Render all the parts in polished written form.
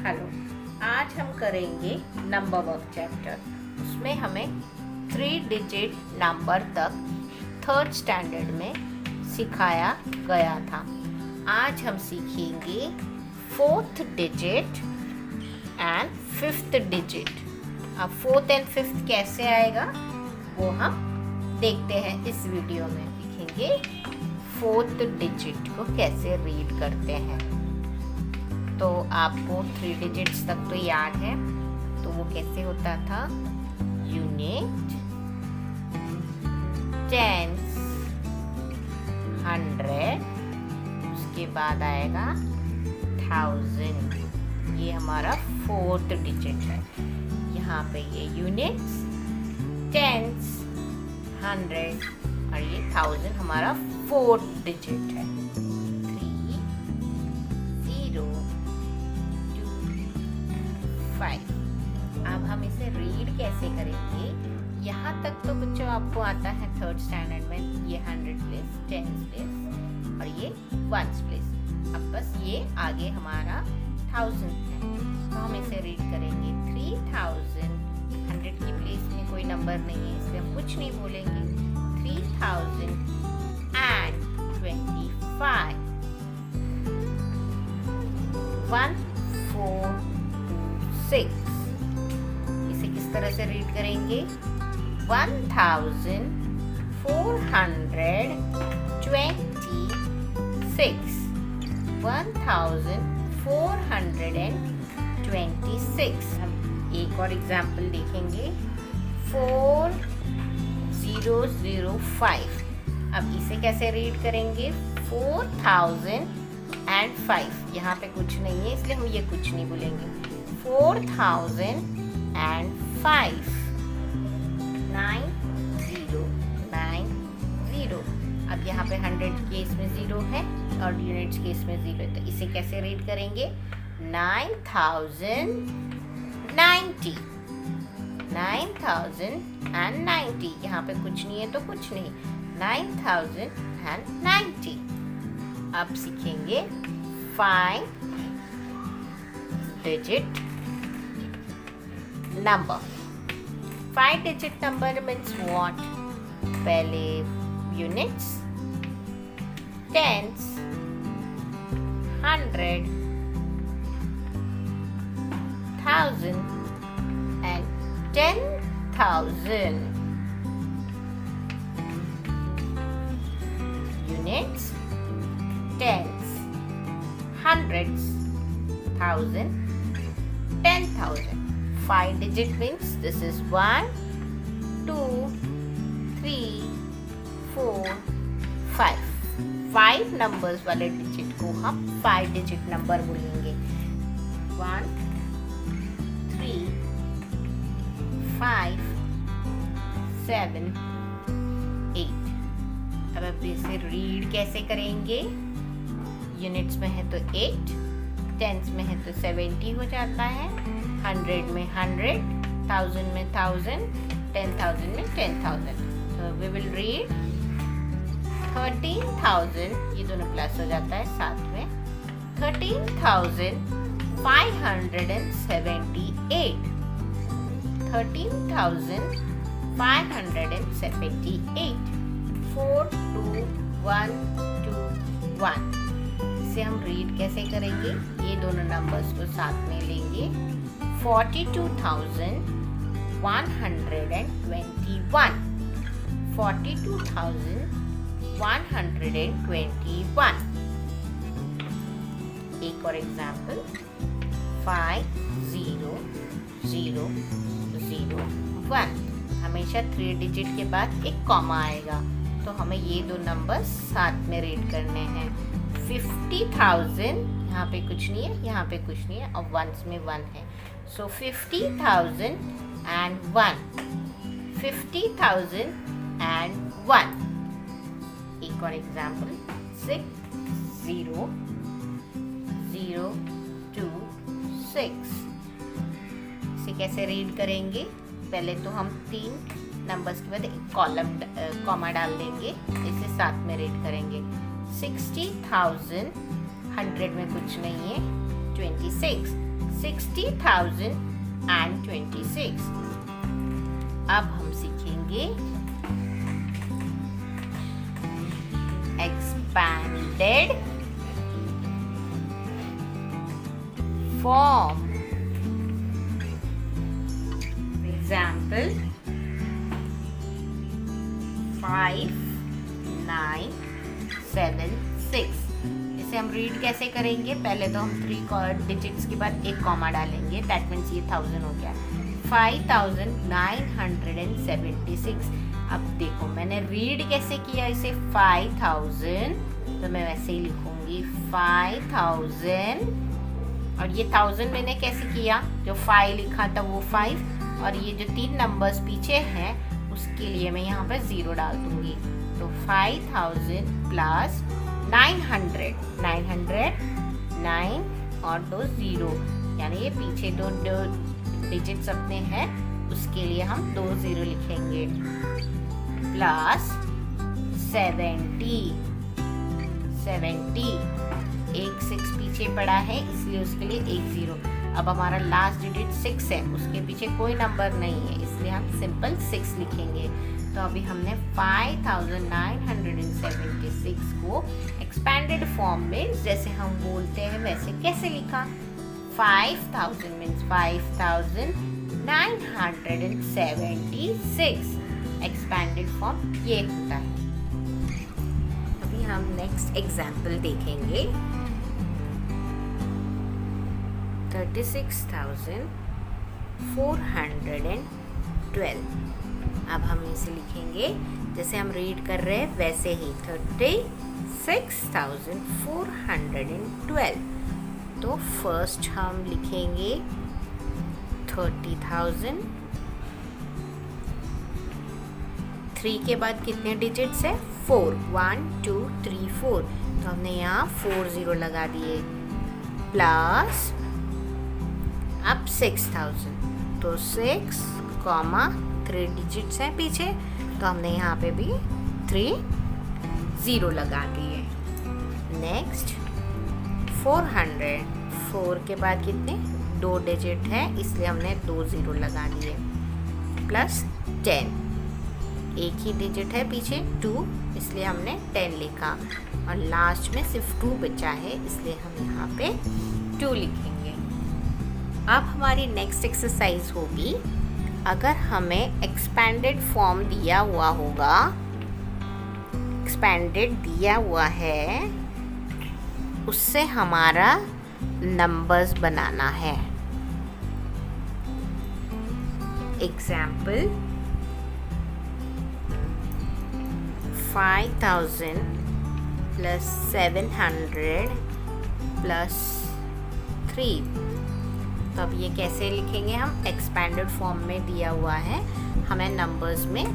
Hello, आज हम करेंगे नंबर वर्क चैप्टर। उसमें हमें 3 डिजिट नंबर तक 3rd स्टैंडर्ड में सिखाया गया था। आज हम सीखेंगे 4th digit and 5th digit. अब 4th एंड 5th कैसे आएगा वो हम देखते हैं। इस वीडियो में सीखेंगे 4th डिजिट को कैसे रीड करते हैं। तो आपको 3 डिजिट्स तक तो याद है, तो वो कैसे होता था? यूनिट, टेंस, 100, उसके बाद आएगा 1000। ये हमारा 4th डिजिट है। यहाँ पे ये यूनिट्स, टेंस, 100 और ये 1000 हमारा 4th डिजिट है। 3, 0, 2, 5। अब हम इसे रीड कैसे करेंगे? यहाँ तक तो बच्चों आपको आता है 3rd स्टैंडर्ड में, ये 100 प्लेस, 10 प्लेस और ये 1 प्लेस। अब बस ये आगे हमारा 1000 है, तो हम इसे रीड करेंगे 3000। 100 की प्लेस में कोई नंबर नहीं है, इसलिए हम कुछ नहीं बोलेंगे। 3025। 1426। इसे किस तरह से रीड करेंगे? 1426। 1426। हम एक और एग्जाम्पल देखेंगे। 4005। अब इसे कैसे रीड करेंगे? 4005। यहाँ पे कुछ नहीं है, इसलिए हम ये कुछ नहीं बोलेंगे। 4005। 9090। अब यहाँ पे 100 केस में 0 है और यूनिट्स केस में 0 है, तो इसे कैसे रीड करेंगे? 9090। 9090। यहाँ पे कुछ नहीं है तो कुछ नहीं। 9090। अब सीखेंगे 5 digit number. 5 digit number means what? पहले units, tense, 100, 1000 and 10,000. Units, tens, hundreds, 1000, 10,000. 5 digit means this is 1, 2, 3, 4, 5. 5 numbers वाले डिजिट को हम 5 डिजिट नंबर बोलेंगे। 1, 3, 5, 7, 8। अब इसे रीड कैसे करेंगे? यूनिट्स में है तो 8, टेंस में है तो 70 हो जाता है, 100 में 100, 1000 में 1000, 10,000 में 10,000। तो वी विल रीड 13,000। ये दोनों प्लस हो जाता है साथ में। 13,578। 13,578। 42121। इसे हम रीड कैसे करेंगे? ये दोनों नंबर्स को साथ में लेंगे। 42,121। 42,121। एक और एग्जाम्पल। 50,001। हमेशा 3 डिजिट के बाद एक कॉमा आएगा, तो हमें ये दो नंबर साथ में रीड करने हैं। 50,000, यहाँ पे कुछ नहीं है, यहाँ पे कुछ नहीं है और वंस में 1 है, सो 50,001। 50,001। एक और एग्जाम्पल। 60026। इसे कैसे रीड करेंगे? पहले तो हम 3 नंबर्स के बाद एक कॉमा डाल देंगे, इसे साथ में रीड करेंगे। 60,000, 100 में कुछ नहीं है, 26। 60,026. अब हम सीखेंगे expanded form. Example 5976. इसे हम रीड कैसे करेंगे? पहले तो हम 3 डिजिट्स के बाद एक कॉमा डालेंगे, दैट मीन्स ये 1000 हो गया। 5976। अब देखो मैंने रीड कैसे किया इसे 5000, तो मैं वैसे ही लिखूंगी 5000, और ये 1000 मैंने कैसे किया? जो 5 लिखा था वो 5, और ये जो 3 नंबर्स पीछे हैं उसके लिए मैं यहाँ पे 0 डाल दूंगी। तो 5000 प्लस 900, 9 और 2 0, यानी ये पीछे दो डिजिट्स अपने हैं उसके लिए हम 2 0 लिखेंगे, प्लस 70, एक 6 पीछे पड़ा है इसलिए उसके लिए 1 0। अब हमारा लास्ट डिजिट 6 है, उसके पीछे कोई नंबर नहीं है इसलिए हम सिंपल 6 लिखेंगे। तो अभी हमने 5976 को एक्सपेंडेड फॉर्म में जैसे हम बोलते हैं वैसे कैसे लिखा? 5000 मीन्स 5976। एक्सपेंडेड फॉर्म ये होता है। अभी हम नेक्स्ट एग्जाम्पल देखेंगे 36,412। अब हम इसे लिखेंगे जैसे हम रीड कर रहे हैं वैसे ही 36,412। तो फर्स्ट हम लिखेंगे 30,000। 3 के बाद कितने डिजिट्स है? 4, 1 2 3 4, तो हमने यहाँ 4 0 लगा दिए, प्लस अब 6000, तो 6, 3 डिजिट्स हैं पीछे, तो हमने यहाँ पे भी 3 0 लगा दिए। नेक्स्ट 400, 4 के बाद कितने? 2 डिजिट है इसलिए हमने 2 0 लगा दिए, प्लस 10, एक ही डिजिट है पीछे 2 इसलिए हमने 10 लिखा, और लास्ट में सिर्फ 2 बचा है इसलिए हम यहाँ पे 2 लिखेंगे। अब हमारी नेक्स्ट एक्सरसाइज होगी, अगर हमें एक्सपेंडेड फॉर्म दिया हुआ होगा, एक्सपेंडेड दिया हुआ है, उससे हमारा नंबर्स बनाना है। Example 5000 plus 700 plus 3। तो अब ये कैसे लिखेंगे हम? एक्सपेंडेड फॉर्म में दिया हुआ है, हमें नंबर्स में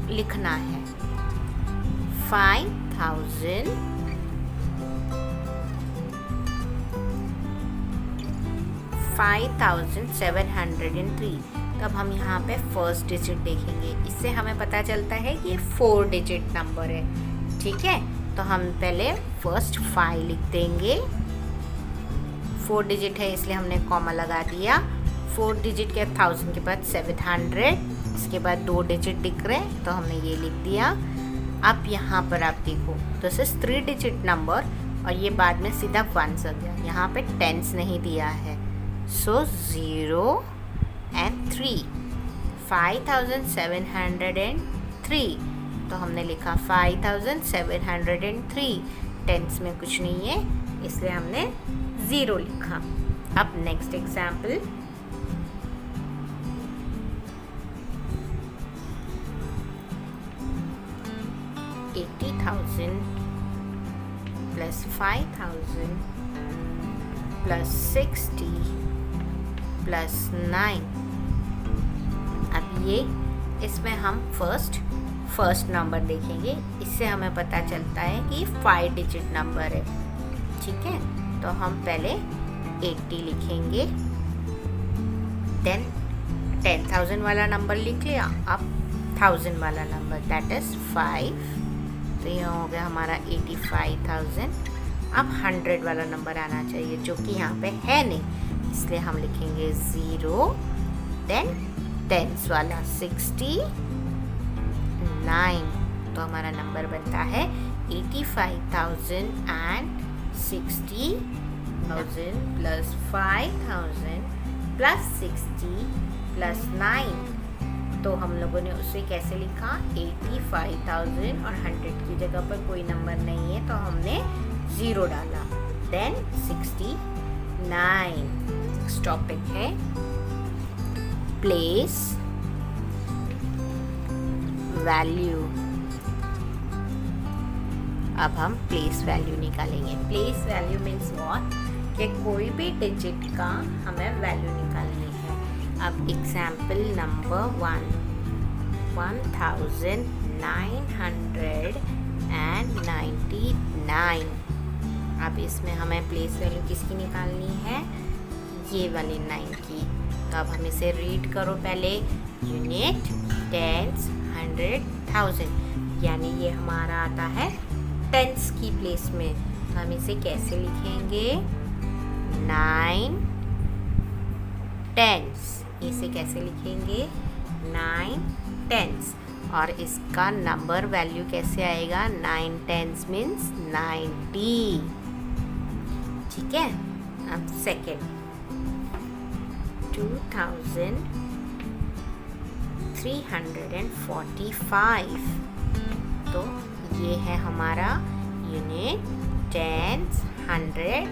लिखना है। 5703। तब हम यहाँ पे फर्स्ट डिजिट देखेंगे, इससे हमें पता चलता है कि ये 4 डिजिट नंबर है। ठीक है, तो हम पहले फर्स्ट 5 लिख देंगे, 4 डिजिट है इसलिए हमने कॉमा लगा दिया। 4 डिजिट के 1000 के बाद 700, इसके बाद 2 डिजिट दिख रहे तो हमने ये लिख दिया। अब यहाँ पर आप देखो तो सिर्फ 3 डिजिट नंबर और ये बाद में सीधा 1 आ गया, यहाँ पे टेंस नहीं दिया है, सो 0 and 3, 5703। तो हमने लिखा 5703, टेंस में कुछ नहीं है इसलिए हमने 0 लिखा। अब next example 80,000 plus 5,000 plus 60 plus 9। अब ये इसमें हम फर्स्ट नंबर देखेंगे, इससे हमें पता चलता है कि 5 डिजिट नंबर है। ठीक है, तो हम पहले 80 लिखेंगे, देन 10,000 वाला नंबर लिख लिया, अब 1000 वाला नंबर दैट इज 5, तो ये हो गया हमारा 85,000। अब 100 वाला नंबर आना चाहिए जो कि यहाँ पे है नहीं, इसलिए हम लिखेंगे 0, देन टेंस वाला 69, तो हमारा नंबर बनता है 85,060,000 प्लस 5,000 प्लस 60 प्लस 9। तो हम लोगों ने उसे कैसे लिखा? 85,000 और 100 की जगह पर कोई नंबर नहीं है तो हमने 0 डाला, देन 69। नेक्स्ट टॉपिक है प्लेस वैल्यू। अब हम प्लेस वैल्यू निकालेंगे। Place value means what? कि कोई भी डिजिट का हमें वैल्यू निकालनी है। अब एग्जाम्पल नंबर 1, 1999। अब इसमें हमें प्लेस वैल्यू किसकी निकालनी है? ये वाली 9 की। तो अब हम इसे रीड करो पहले। यूनिट, टेंस, 100, 1000, यानी ये हमारा आता है टेंस की प्लेस में। तो हम इसे कैसे लिखेंगे? 9 टेंस। इसे कैसे लिखेंगे? 9 टेंस। और इसका नंबर वैल्यू कैसे आएगा? 9 टेंस मीन्स 90। ठीक है। अब सेकेंड, 2345। तो ये है हमारा यूनिट, टेंस, 100,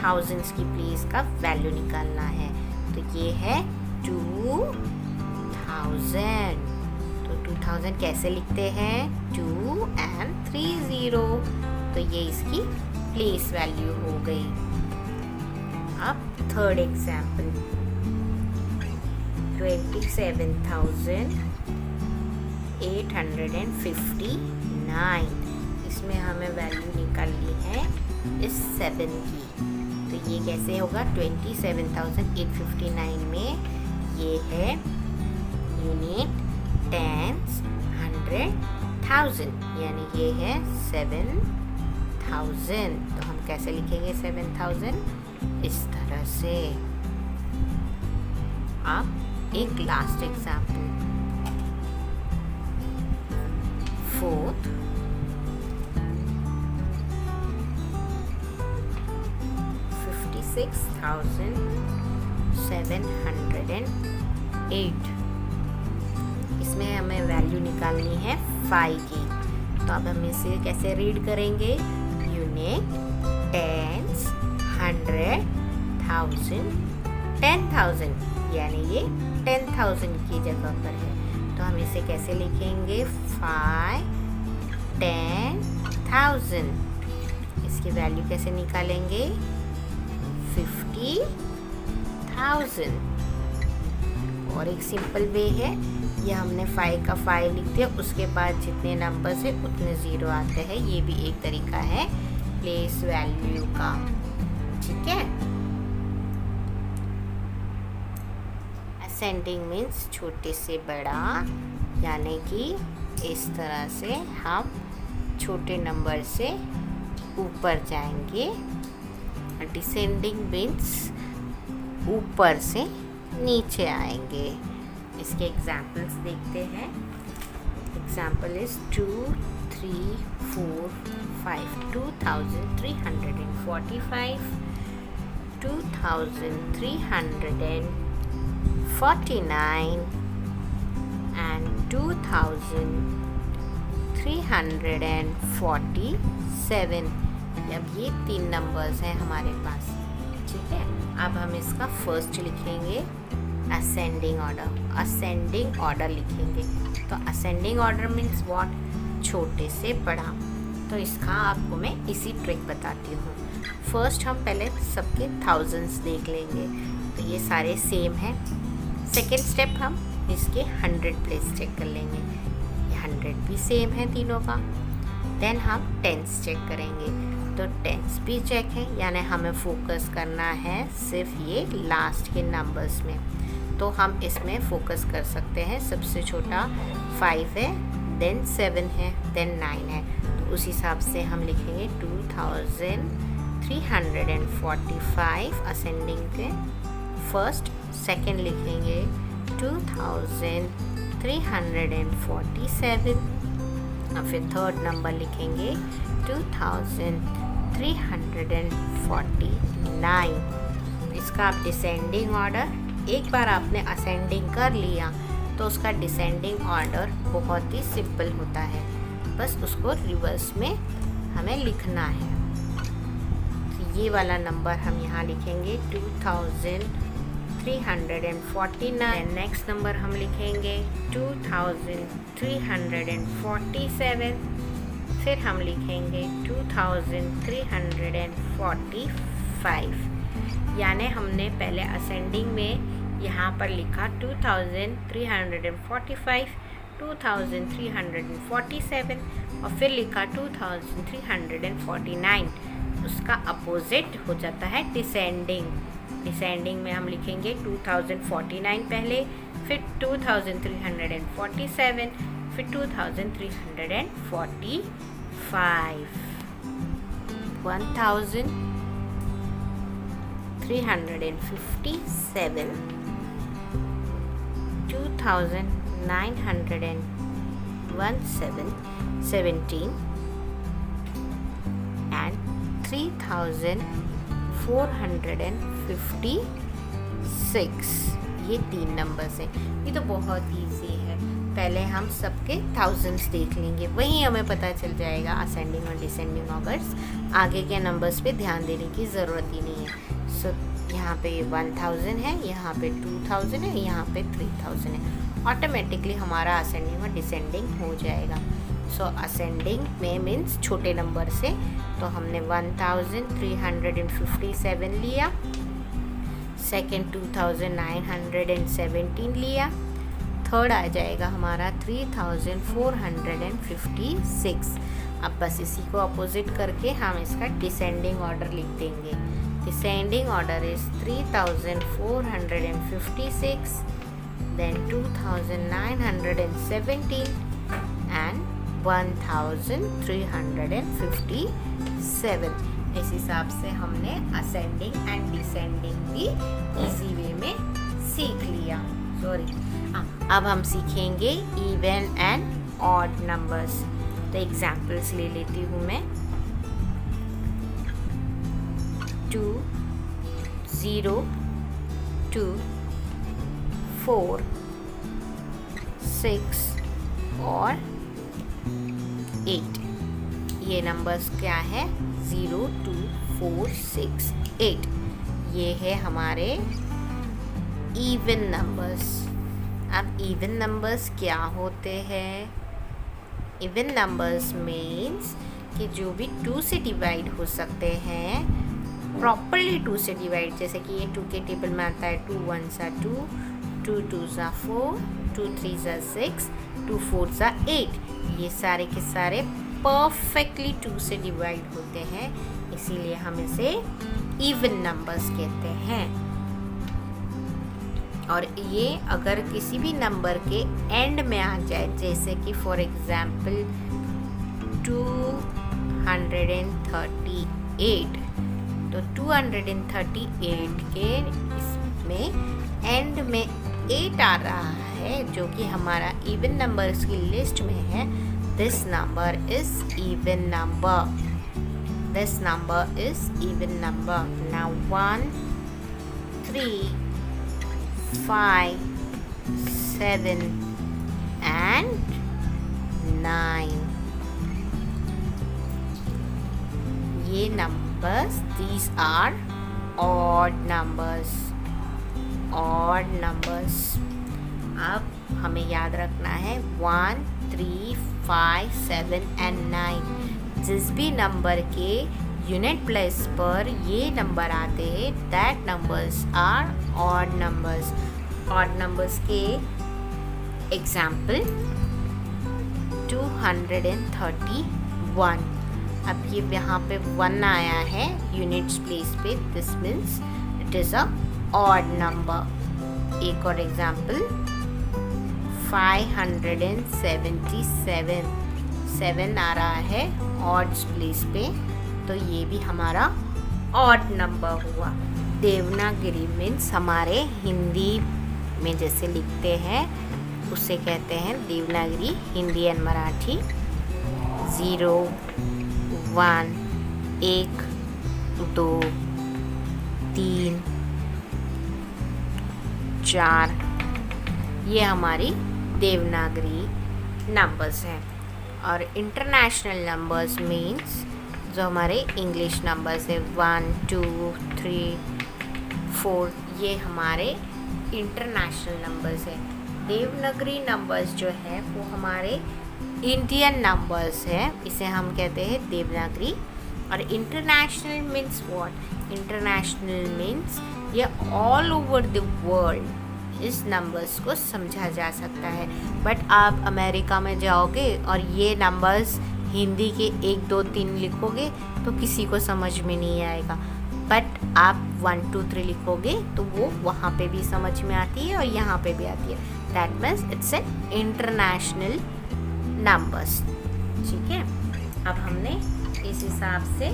थाउजेंड्स की प्लेस का वैल्यू निकालना है। तो ये है 2000। तो 2000 कैसे लिखते हैं? 2 and 3 0। तो ये इसकी प्लेस वैल्यू हो गई। अब थर्ड एग्जाम्पल, 27,859। इसमें हमें वैल्यू निकालनी है इस 7 की। तो ये कैसे होगा? 27,859 में ये है यूनिट, टेंस, 100, 1000, यानी ये है 7000। तो हम कैसे लिखेंगे 7000? इस तरह से। अब एक लास्ट एग्जाम्पल, 4th, 56,708। इसमें हमें वैल्यू निकालनी है 5 की। तो अब हम इसे कैसे रीड करेंगे? यूनिट, टेंस, 100, 1000, 10,000, यानी ये 10,000 की जगह पर है। तो हम इसे कैसे लिखेंगे? 5, 10,000। इसकी वैल्यू कैसे निकालेंगे? 50,000। और एक सिंपल वे है, ये हमने 5 का 5 लिख दिया, उसके बाद जितने नंबर है उतने 0 आते हैं। ये भी एक तरीका है प्लेस वैल्यू का। ठीक है। असेंडिंग मीन्स छोटे से बड़ा, यानी कि इस तरह से हम छोटे नंबर से ऊपर जाएंगे। डिसेंडिंग मीन्स ऊपर से नीचे आएंगे। इसके एग्जाम्पल्स देखते हैं। Example is 2, 3, 4, 5, 2345, 2349 and 2347। अब ये 3 नंबर्स हैं हमारे पास। ठीक है। अब हम इसका फर्स्ट लिखेंगे असेंडिंग ऑर्डर। असेंडिंग ऑर्डर लिखेंगे। तो असेंडिंग ऑर्डर मीन्स व्हाट? छोटे से बड़ा। तो इसका आपको मैं इसी ट्रिक बताती हूँ। फर्स्ट हम पहले सबके थाउजेंड्स देख लेंगे। तो ये सारे सेम हैं। सेकेंड स्टेप हम इसके 100 प्लेस चेक कर लेंगे। ये 100 भी सेम है तीनों का। देन हम टेंस चेक करेंगे। तो टेंस भी चेक है, यानी हमें फोकस करना है सिर्फ ये लास्ट के नंबर्स में। तो हम इसमें फोकस कर सकते हैं। सबसे छोटा 5 है, देन 7 है, देन 9 है। तो उस हिसाब से हम लिखेंगे 2345 असेंडिंग के फर्स्ट, सेकंड लिखेंगे 2347 और फिर थर्ड नंबर लिखेंगे 2349। इसका आप डिसेंडिंग ऑर्डर, एक बार आपने असेंडिंग कर लिया तो उसका डिसेंडिंग ऑर्डर बहुत ही सिंपल होता है, बस उसको रिवर्स में हमें लिखना है। तो ये वाला नंबर हम यहाँ लिखेंगे 2349। नेक्स्ट नंबर हम लिखेंगे 2347, फिर हम लिखेंगे 2345। यानी हमने पहले असेंडिंग में यहाँ पर लिखा 2345, 2347 और फिर लिखा 2349। उसका अपोजिट हो जाता है डिसेंडिंग। डिसेंडिंग में हम लिखेंगे 2049 पहले, फिर 2347, फिर 2345। 1357, 2917 and 3456। ये 3 नंबर्स हैं। ये तो बहुत ईजी है। पहले हम सबके थाउजेंड्स देख लेंगे, वहीं हमें पता चल जाएगा असेंडिंग और डिसेंडिंग ऑर्डर्स। आगे के नंबर्स पे ध्यान देने की ज़रूरत ही नहीं है। सो यहाँ पे 1000 है, यहाँ पे 2000 है, यहाँ पे 3000 है। ऑटोमेटिकली हमारा असेंडिंग और डिसेंडिंग हो जाएगा। सो असेंडिंग में मीन्स छोटे नंबर से, तो हमने 1357 लिया, सेकेंड 2917 लिया, थर्ड आ जाएगा हमारा 3456। अब बस इसी को अपोजिट करके हम इसका डिसेंडिंग ऑर्डर लिख देंगे। Descending order is 3456, then 2917 and 1357। इस हिसाब से हमने असेंडिंग एंड डिसेंडिंग भी इजी वे में सीख लिया। अब हम सीखेंगे इवन एंड ऑड नंबर्स। तो एग्जाम्पल्स ले लेती हूँ मैं। 2, 0, 2, 4, 6 और 8। ये नंबर्स क्या है? 0, 2, 4, 6, 8। ये है हमारे इवन नंबर्स। अब इवन नंबर्स क्या होते हैं? इवन नंबर्स मीन्स कि जो भी 2 से डिवाइड हो सकते हैं, प्रॉपरली 2 से डिवाइड, जैसे कि ये 2 के टेबल में आता है 2 1s 2, 2 2s 4, 2 3s 6, 2 4s 8। ये सारे के सारे परफेक्टली 2 से डिवाइड होते हैं, इसीलिए हम इसे इवन नंबर्स कहते हैं। और ये अगर किसी भी नंबर के एंड में आ जाए, जैसे कि फॉर एग्जाम्पल 238, तो 238 के इसमें एंड में 8 आ रहा है, जो कि हमारा इवन नंबर्स की लिस्ट में है। This number is even number. This number is even number. Now 1, 3, 5, 7 and 9। ये numbers, these are odd numbers। odd numbers। अब हमें याद रखना है 1, 3, 5, 7 and 9। जिस भी नंबर के यूनिट प्लेस पर ये नंबर आते हैं, that numbers are odd numbers. Odd numbers के एग्जाम्पल 231। अब ये यहाँ पे 1 आया है यूनिट्स प्लेस पे, this means it is a odd number. एक और एग्जाम्पल 577, 7 आ रहा है ऑड्स प्लेस पे, तो ये भी हमारा ऑड नंबर हुआ। देवनागरी मीन्स हमारे हिंदी में जैसे लिखते हैं उसे कहते हैं देवनागरी, हिंदी एंड मराठी। 0, 1, 1, 2, 3, 4 ये हमारी देवनागरी नंबर्स हैं। और इंटरनेशनल नंबर्स मीन्स जो हमारे इंग्लिश नंबर्स है 1, 2, 3, 4 ये हमारे इंटरनेशनल नंबर्स है। देवनागरी नंबर्स जो है वो हमारे इंडियन नंबर्स है, इसे हम कहते हैं देवनागरी। और international means what? International means ये ऑल ओवर द वर्ल्ड इस नंबर्स को समझा जा सकता है। बट आप अमेरिका में जाओगे और ये नंबर्स हिंदी के 1, 2, 3 लिखोगे तो किसी को समझ में नहीं आएगा। बट आप 1, 2, 3 लिखोगे तो वो वहाँ पे भी समझ में आती है और यहाँ पे भी आती है। That means it's an international numbers. ठीक है, अब हमने इस हिसाब से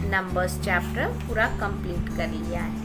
नंबर्स चैप्टर पूरा कंप्लीट कर लिया है।